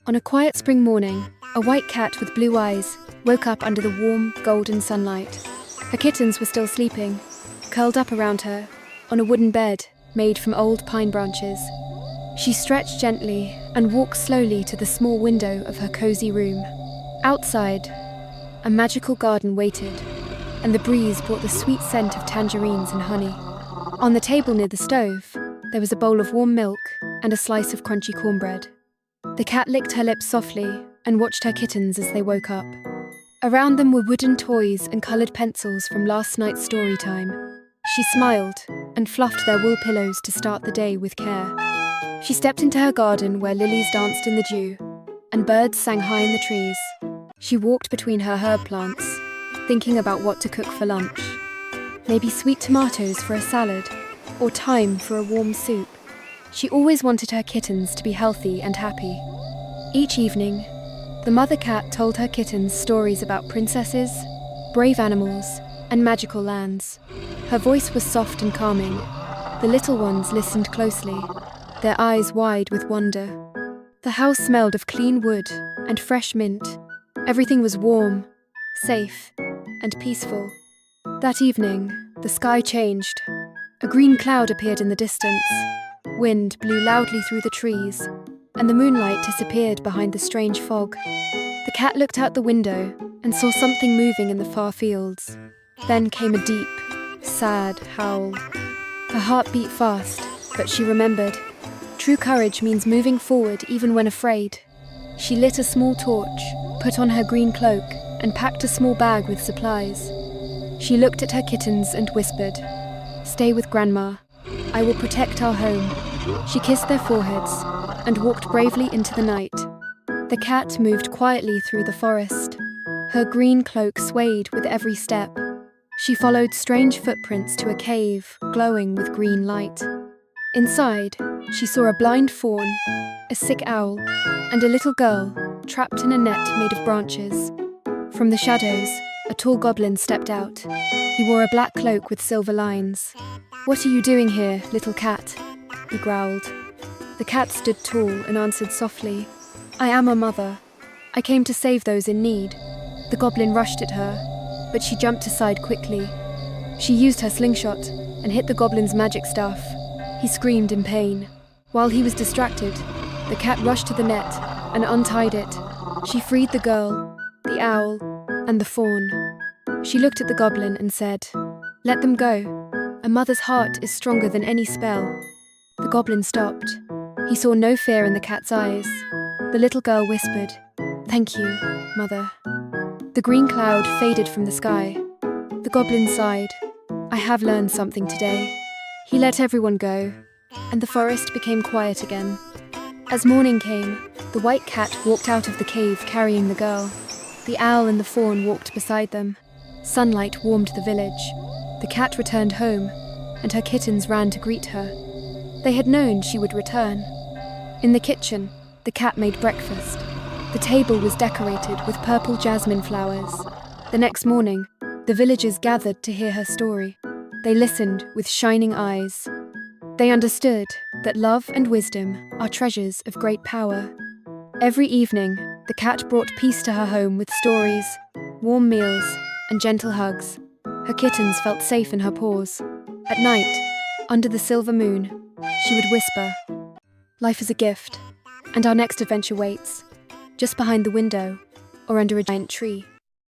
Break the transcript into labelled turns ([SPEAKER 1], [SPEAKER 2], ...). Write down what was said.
[SPEAKER 1] On a quiet spring morning, a white cat with blue eyes woke up under the warm, golden sunlight. Her kittens were still sleeping, curled up around her on a wooden bed made from old pine branches. She stretched gently and walked slowly to the small window of her cozy room. Outside, a magical garden waited, and the breeze brought the sweet scent of tangerines and honey. On the table near the stove, there was a bowl of warm milk and a slice of crunchy cornbread. The cat licked her lips softly and watched her kittens as they woke up. Around them were wooden toys and coloured pencils from last night's story time. She smiled and fluffed their wool pillows to start the day with care. She stepped into her garden where lilies danced in the dew and birds sang high in the trees. She walked between her herb plants, thinking about what to cook for lunch. Maybe sweet tomatoes for a salad, or thyme for a warm soup. She always wanted her kittens to be healthy and happy. Each evening, the mother cat told her kittens stories about princesses, brave animals, and magical lands. Her voice was soft and calming. The little ones listened closely, their eyes wide with wonder. The house smelled of clean wood and fresh mint. Everything was warm, safe, and peaceful. That evening, the sky changed. A green cloud appeared in the distance. Wind blew loudly through the trees, and the moonlight disappeared behind the strange fog. The cat looked out the window and saw something moving in the far fields. Then came a deep, sad howl. Her heart beat fast, but she remembered. True courage means moving forward even when afraid. She lit a small torch, put on her green cloak, and packed a small bag with supplies. She looked at her kittens and whispered, "Stay with Grandma. I will protect our home." She kissed their foreheads and walked bravely into the night. The cat moved quietly through the forest. Her green cloak swayed with every step. She followed strange footprints to a cave glowing with green light. Inside, she saw a blind fawn, a sick owl, and a little girl trapped in a net made of branches. From the shadows, a tall goblin stepped out. He wore a black cloak with silver lines. "What are you doing here, little cat?" he growled. The cat stood tall and answered softly, "I am a mother. I came to save those in need." The goblin rushed at her, but she jumped aside quickly. She used her slingshot and hit the goblin's magic staff. He screamed in pain. While he was distracted, the cat rushed to the net and untied it. She freed the girl, the owl, and the fawn. She looked at the goblin and said, "Let them go. A mother's heart is stronger than any spell." The goblin stopped. He saw no fear in the cat's eyes. The little girl whispered, "Thank you, Mother." The green cloud faded from the sky. The goblin sighed, "I have learned something today." He let everyone go, and the forest became quiet again. As morning came, the white cat walked out of the cave carrying the girl. The owl and the fawn walked beside them. Sunlight warmed the village. The cat returned home, and her kittens ran to greet her. They had known she would return. In the kitchen, the cat made breakfast. The table was decorated with purple jasmine flowers. The next morning, the villagers gathered to hear her story. They listened with shining eyes. They understood that love and wisdom are treasures of great power. Every evening, the cat brought peace to her home with stories, warm meals, and gentle hugs. Her kittens felt safe in her paws. At night, under the silver moon, she would whisper, "Life is a gift, and our next adventure waits, just behind the window or under a giant tree."